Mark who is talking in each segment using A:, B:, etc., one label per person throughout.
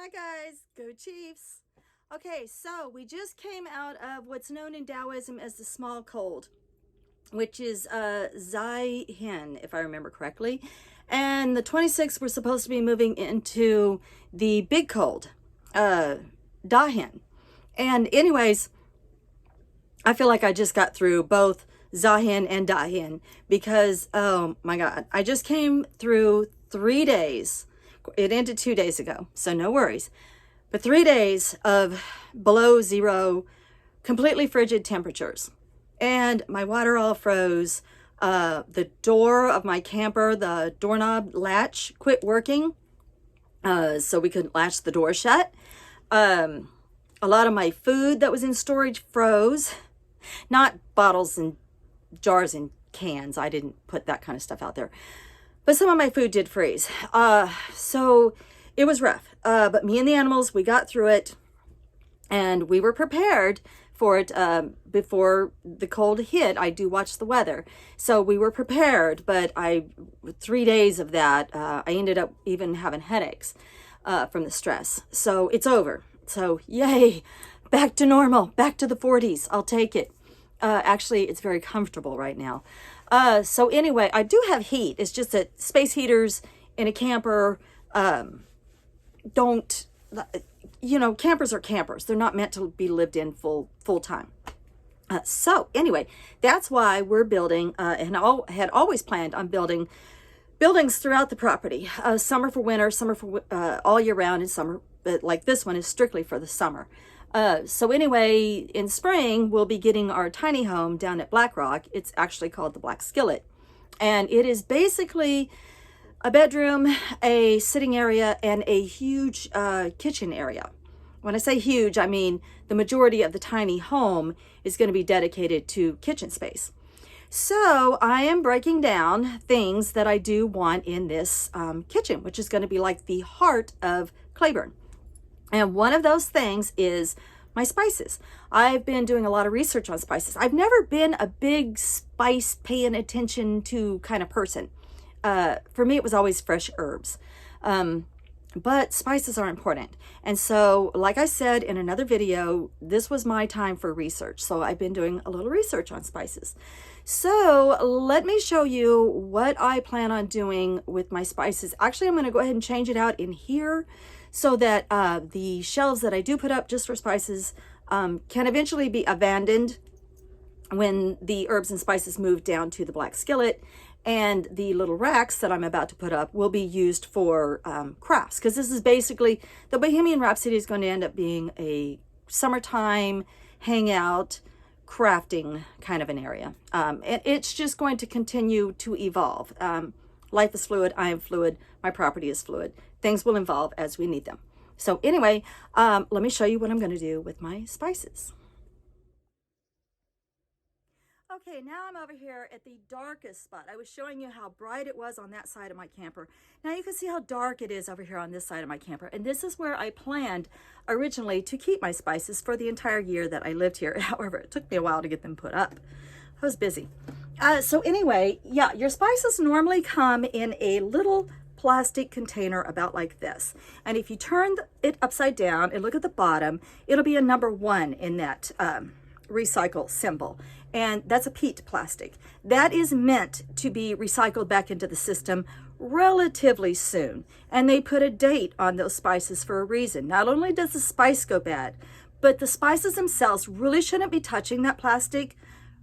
A: Hi guys, go Chiefs. Okay, so we just came out of what's known in Taoism as the small cold, which is Zai Hin, if I remember correctly. And the 26th, we're supposed to be moving into the big cold, Da Hin. And anyways, I feel like I just got through both Zahin and Dahin because, oh my God, I just came through 3 days. It ended 2 days ago, so no worries. But 3 days of below zero, completely frigid temperatures. And my water all froze. The door of my camper, the doorknob latch quit working, so we couldn't latch the door shut. A lot of my food that was in storage froze. Not bottles and jars and cans. I didn't put that kind of stuff out there. But some of my food did freeze. So it was rough. But me and the animals, we got through it. And we were prepared for it before the cold hit. I do watch the weather. So we were prepared. But 3 days of that, I ended up even having headaches from the stress. So it's over. So yay, back to normal, back to the 40s. I'll take it. Actually, it's very comfortable right now. So anyway, I do have heat. It's just that space heaters in a camper don't, campers are campers. They're not meant to be lived in full time. So anyway, that's why we're building, and had always planned on building buildings throughout the property. Summer for winter, summer for all year round, and summer, like this one is strictly for the summer. So anyway, in spring, we'll be getting our tiny home down at Black Rock. It's actually called the Black Skillet. And it is basically a bedroom, a sitting area, and a huge kitchen area. When I say huge, I mean the majority of the tiny home is going to be dedicated to kitchen space. So I am breaking down things that I do want in this kitchen, which is going to be like the heart of Claiborne. And one of those things is my spices. I've been doing a lot of research on spices. I've never been a big spice paying attention to kind of person. For me, it was always fresh herbs. But spices are important. And so, like I said in another video, this was my time for research. So I've been doing a little research on spices. So let me show you what I plan on doing with my spices. Actually, I'm going to go ahead and change it out in here, so that the shelves that I do put up just for spices can eventually be abandoned when the herbs and spices move down to the Black Skillet, and the little racks that I'm about to put up will be used for crafts, because this is basically, the Bohemian Rhapsody is going to end up being a summertime hangout, crafting kind of an area. And it's just going to continue to evolve. Life is fluid. I am fluid. My property is fluid. Things will evolve as we need them. So anyway, let me show you what I'm going to do with my spices. Okay, now I'm over here at the darkest spot. I was showing you how bright it was on that side of my camper. Now you can see how dark it is over here on this side of my camper. And this is where I planned originally to keep my spices for the entire year that I lived here. However, it took me a while to get them put up. I was busy. So anyway, yeah, your spices normally come in a little plastic container about like this. And if you turn it upside down and look at the bottom, it'll be a number 1 in that recycle symbol. And that's a peat plastic. That is meant to be recycled back into the system relatively soon. And they put a date on those spices for a reason. Not only does the spice go bad, but the spices themselves really shouldn't be touching that plastic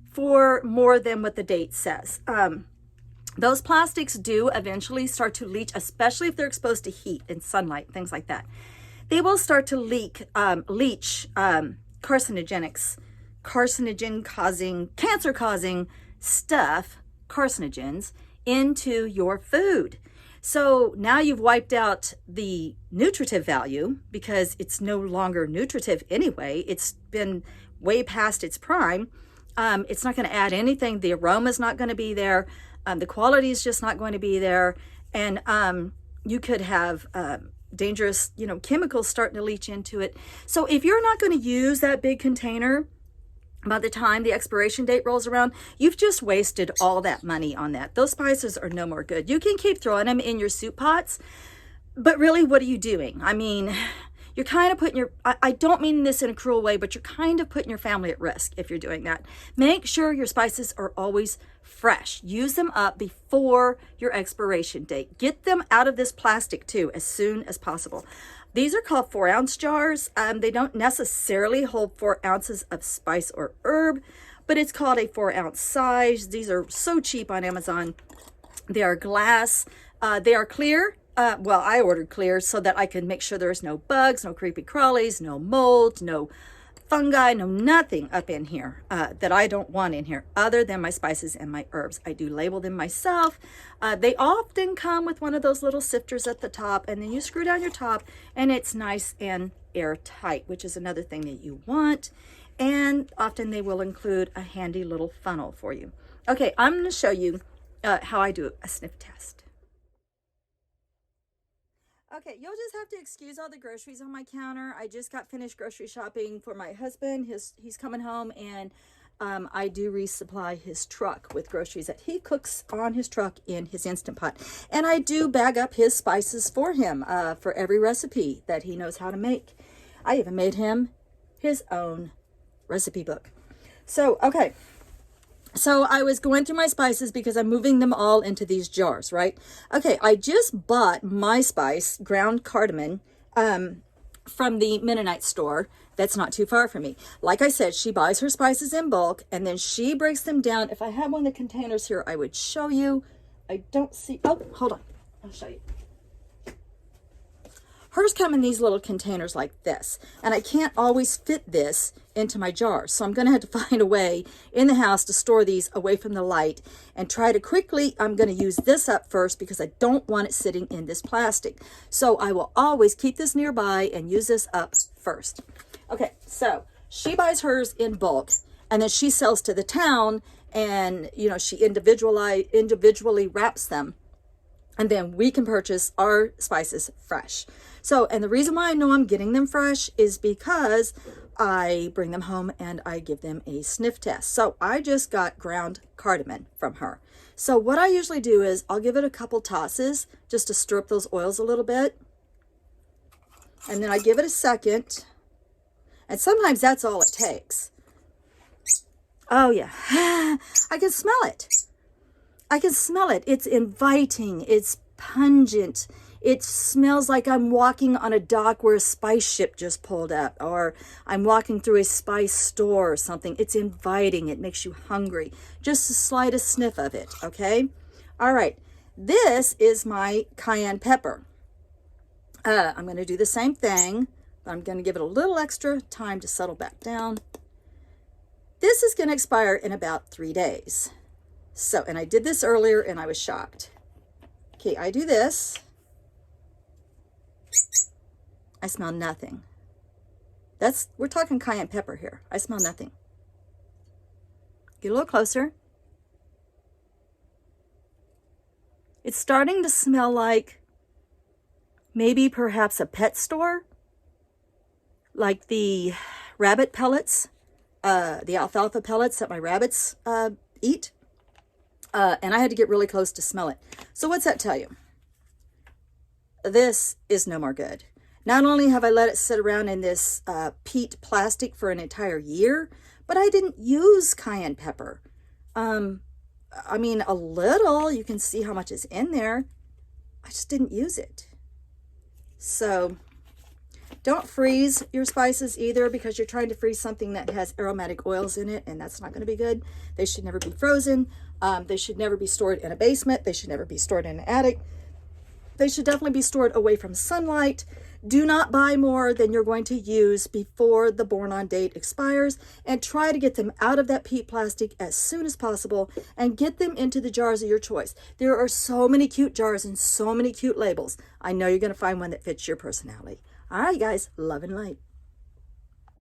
A: for more than what the date says. Those plastics do eventually start to leach, especially if they're exposed to heat and sunlight, things like that. They will start to leach carcinogen-causing, cancer-causing stuff, carcinogens, into your food. So now you've wiped out the nutritive value because it's no longer nutritive anyway. It's been way past its prime. It's not going to add anything. The aroma is not going to be there. The quality is just not going to be there. And you could have dangerous, chemicals starting to leach into it. So if you're not going to use that big container, by the time the expiration date rolls around, you've just wasted all that money on that. Those spices are no more good. You can keep throwing them in your soup pots, but really, what are you doing? I mean, you're kind of putting I don't mean this in a cruel way, but you're kind of putting your family at risk if you're doing that. Make sure your spices are always fresh. Use them up before your expiration date. Get them out of this plastic too as soon as possible. These are called 4-ounce jars. They don't necessarily hold 4 ounces of spice or herb, but it's called a 4-ounce size. These are so cheap on Amazon. They are glass. They are clear. Well, I ordered clear so that I could make sure there's no bugs, no creepy crawlies, no mold, no fungi, no nothing up in here that I don't want in here other than my spices and my herbs. I do label them myself. They often come with one of those little sifters at the top, and then you screw down your top and it's nice and airtight, which is another thing that you want. And often they will include a handy little funnel for you. Okay, I'm going to show you how I do a sniff test. Okay, you'll just have to excuse all the groceries on my counter. I just got finished grocery shopping for my husband. He's coming home, and I do resupply his truck with groceries that he cooks on his truck in his Instant Pot. And I do bag up his spices for him for every recipe that he knows how to make. I even made him his own recipe book. So, okay. So I was going through my spices because I'm moving them all into these jars, right? Okay, I just bought my spice, ground cardamom, from the Mennonite store. That's not too far from me. Like I said, she buys her spices in bulk, and then she breaks them down. If I had one of the containers here, I would show you. I don't see, oh, hold on. I'll show you. Hers come in these little containers like this, and I can't always fit this into my jars. So I'm going to have to find a way in the house to store these away from the light and try to quickly, I'm going to use this up first because I don't want it sitting in this plastic. So I will always keep this nearby and use this up first. Okay, so she buys hers in bulk, and then she sells to the town, and you know, she individually wraps them. And then we can purchase our spices fresh. So, and the reason why I know I'm getting them fresh is because I bring them home and I give them a sniff test. So I just got ground cardamom from her. So what I usually do is I'll give it a couple tosses just to stir up those oils a little bit. And then I give it a second. And sometimes that's all it takes. Oh yeah, I can smell it. I can smell it. It's inviting. It's pungent. It smells like I'm walking on a dock where a spice ship just pulled up, or I'm walking through a spice store or something. It's inviting. It makes you hungry. Just the slightest sniff of it, okay? All right. This is my cayenne pepper. I'm going to do the same thing, but I'm going to give it a little extra time to settle back down. This is going to expire in about 3 days. So, and I did this earlier and I was shocked. Okay, I do this. I smell nothing. We're talking cayenne pepper here. I smell nothing. Get a little closer. It's starting to smell like maybe perhaps a pet store, like the rabbit pellets, the alfalfa pellets that my rabbits eat. And I had to get really close to smell it. So what's that tell you? This is no more good. Not only have I let it sit around in this peat plastic for an entire year, but I didn't use cayenne pepper. I mean, a little, you can see how much is in there. I just didn't use it. So don't freeze your spices either, because you're trying to freeze something that has aromatic oils in it, and that's not going to be good. They should never be frozen. They should never be stored in a basement. They should never be stored in an attic. They should definitely be stored away from sunlight. Do not buy more than you're going to use before the born on date expires, and try to get them out of that peat plastic as soon as possible and get them into the jars of your choice. There are so many cute jars and so many cute labels. I know you're going to find one that fits your personality. All right, guys, love and light.